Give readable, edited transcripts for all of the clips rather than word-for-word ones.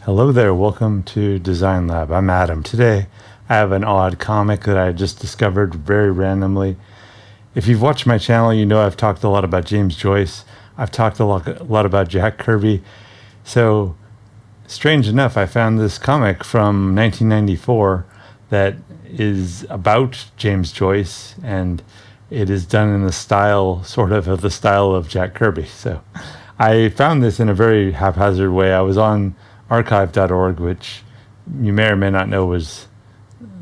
Hello there, welcome to Design Lab. I'm Adam. Today I have an odd comic that I just discovered very randomly. If you've watched my channel, you know I've talked a lot about James Joyce. I've talked a lot about Jack Kirby. So, strange enough, I found this comic from 1994 that is about James Joyce, and it is done in the style, sort of the style of Jack Kirby. So, I found this in a very haphazard way. I was on archive.org, which you may or may not know was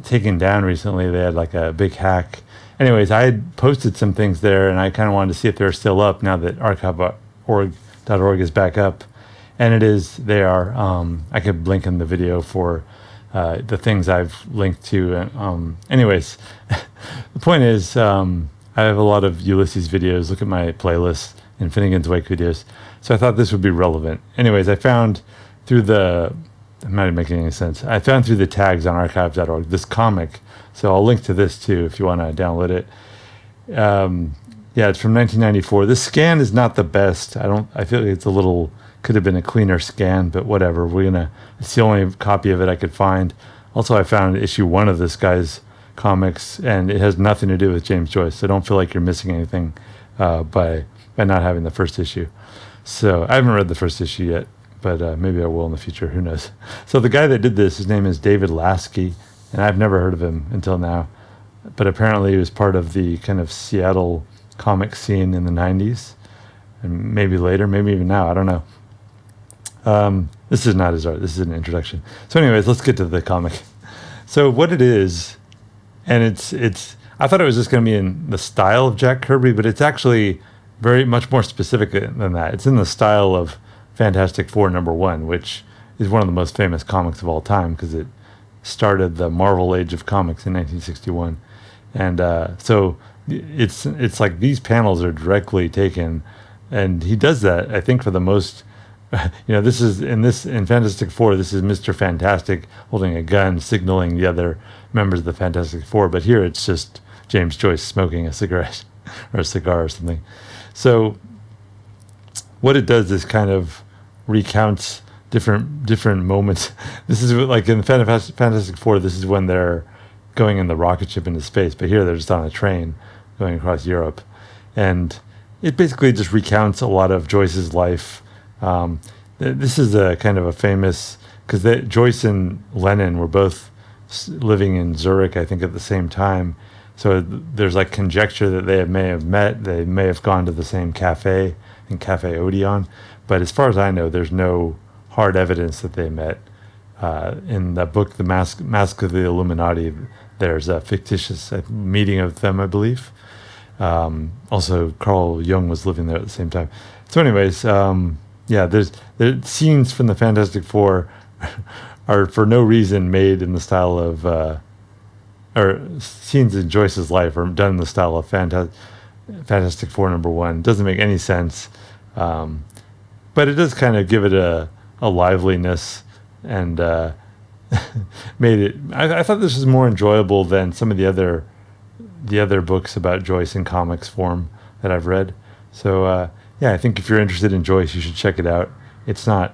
taken down recently. They had like a big hack. Anyways, I had posted some things there, and I kind of wanted to see if they're still up now that archive.org is back up. And it is, they are. I could link in the video for the things I've linked to. Anyways, the point is, I have a lot of Ulysses videos. Look at my playlist in Finnegan's Wake videos. So I thought this would be relevant. Anyways, I found through I'm not making any sense. I found through the tags on archive.org this comic. So I'll link to this too if you want to download it. Yeah, it's from 1994. This scan is not the best. I feel like it's could have been a cleaner scan, but whatever. It's the only copy of it I could find. Also, I found issue 1 of this guy's comics, and it has nothing to do with James Joyce. So don't feel like you're missing anything by not having the first issue. So I haven't read the first issue yet, but maybe I will in the future. Who knows? So the guy that did this, his name is David Lasky, and I've never heard of him until now. But apparently he was part of the kind of Seattle comic scene in the 90s, and maybe later, maybe even now. I don't know. This is not his art. This is an introduction. So anyways, let's get to the comic. So what it is, and I thought it was just going to be in the style of Jack Kirby, but it's actually very much more specific than that. It's in the style of Fantastic Four #1, which is one of the most famous comics of all time because it started the Marvel Age of Comics in 1961. And so it's like these panels are directly taken, and he does that, I think, for the most. This is in Fantastic Four. This is Mr. Fantastic holding a gun, signaling the other members of the Fantastic Four. But here it's just James Joyce smoking a cigarette or a cigar or something. So what it does is kind of recounts different moments. This is like in Fantastic Four. This is when they're going in the rocket ship into space. But here they're just on a train going across Europe, and it basically just recounts a lot of Joyce's life. This is a kind of a famous, because Joyce and Lennon were both living in Zurich, I think, at the same time. So there's like conjecture that they may have met. They may have gone to the same cafe in Cafe Odeon. But as far as I know, there's no hard evidence that they met. In the book, The Mask of the Illuminati, there's a fictitious meeting of them, I believe. Also, Carl Jung was living there at the same time. So anyways, there's scenes from the Fantastic Four are for no reason made in the style of, or scenes in Joyce's life are done in the style of Fantastic Four #1. Doesn't make any sense, but it does kind of give it a liveliness, and made it. I thought this was more enjoyable than some of the other books about Joyce in comics form that I've read. So. Yeah, I think if you're interested in Joyce, you should check it out. It's not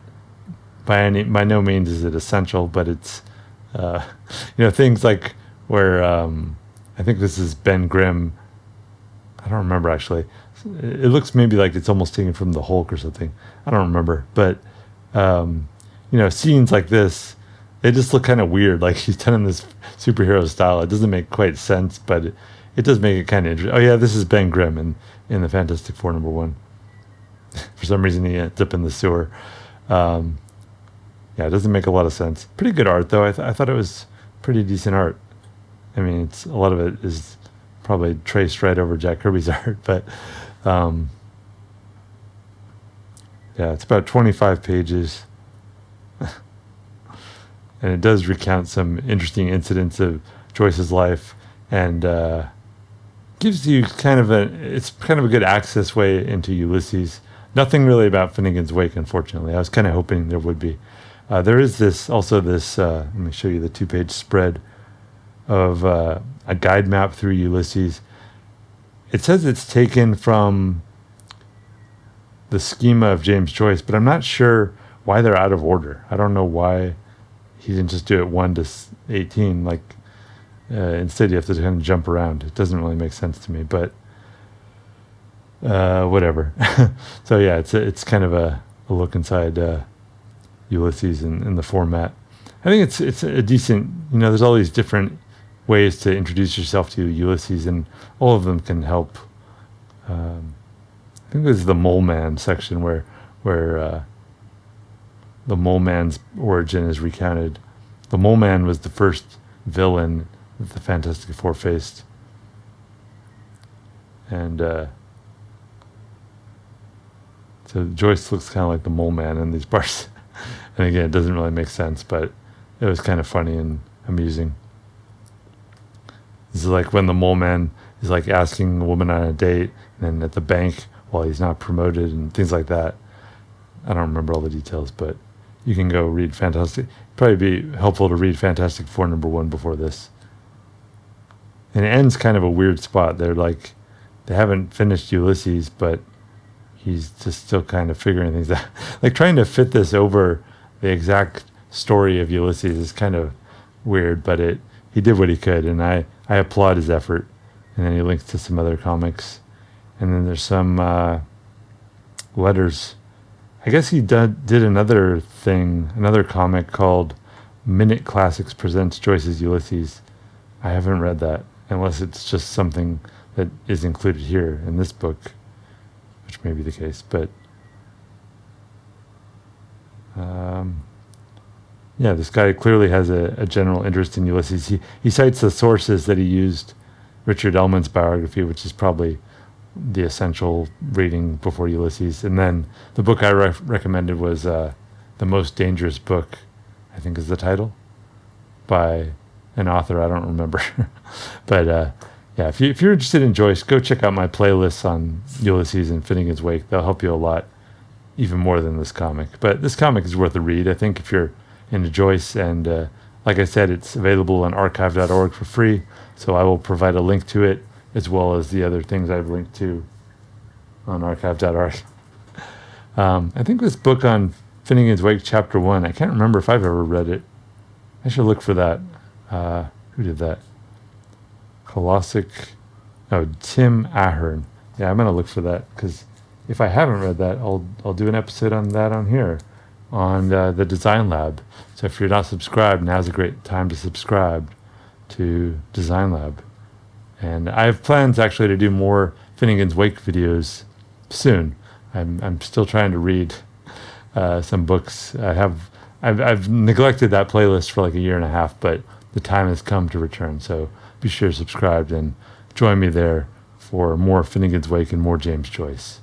by no means is it essential, but it's things like where I think this is Ben Grimm. I don't remember actually. It looks maybe like it's almost taken from the Hulk or something. I don't remember, but scenes like this, they just look kind of weird. Like he's done in this superhero style. It doesn't make quite sense, but it does make it kind of interesting. Oh yeah, this is Ben Grimm in the Fantastic Four #1. For some reason, he ends up in the sewer. It doesn't make a lot of sense. Pretty good art, though. I thought it was pretty decent art. I mean, a lot of it is probably traced right over Jack Kirby's art, but it's about 25 pages. And it does recount some interesting incidents of Joyce's life, and gives you it's kind of a good access way into Ulysses. Nothing really about Finnegan's Wake, unfortunately. I was kind of hoping there would be. There is this, let me show you the 2-page spread of a guide map through Ulysses. It says it's taken from the schema of James Joyce, but I'm not sure why they're out of order. I don't know why he didn't just do it 1 to 18. Like instead, you have to kind of jump around. It doesn't really make sense to me, but whatever. So yeah, it's kind of a look inside Ulysses in the format. I think it's a decent. There's all these different ways to introduce yourself to Ulysses, and all of them can help. I think this is the Mole Man section where the Mole Man's origin is recounted. The Mole Man was the first villain that the Fantastic Four faced, and so Joyce looks kind of like the Mole Man in these parts. And again, it doesn't really make sense, but it was kind of funny and amusing. This is like when the Mole Man is like asking a woman on a date, and then at the bank while he's not promoted and things like that. I don't remember all the details, but you can go read Fantastic. Probably be helpful to read Fantastic Four #1 before this. And it ends kind of a weird spot. They're like, they haven't finished Ulysses, but he's just still kind of figuring things out. Like trying to fit this over the exact story of Ulysses is kind of weird, but he did what he could, and I applaud his effort. And then he links to some other comics. And then there's some letters. I guess he did another comic called Minute Classics Presents Joyce's Ulysses. I haven't read that, unless it's just something that is included here in this book, which may be the case. But yeah, this guy clearly has a general interest in Ulysses. He cites the sources that he used, Richard Ellman's biography, which is probably the essential reading before Ulysses. And then the book I recommended was The Most Dangerous Book, I think is the title, by an author I don't remember. But yeah, if you're interested in Joyce, go check out my playlists on Ulysses and Finnegan's Wake. They'll help you a lot, even more than this comic. But this comic is worth a read, I think, if you're into Joyce. And like I said, it's available on archive.org for free, so I will provide a link to it, as well as the other things I've linked to on archive.org. I think this book on Finnegan's Wake, Chapter 1, I can't remember if I've ever read it. I should look for that. Who did that? Tim Ahern. Yeah, I'm going to look for that, because if I haven't read that, I'll do an episode on that on here, on the Design Lab. So if you're not subscribed, now's a great time to subscribe to Design Lab. And I have plans actually to do more Finnegan's Wake videos soon. I'm still trying to read some books. I've neglected that playlist for like a year and a half, but the time has come to return. So be sure to subscribe and join me there for more Finnegan's Wake and more James Joyce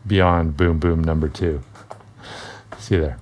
beyond Boom Boom #2. See you there.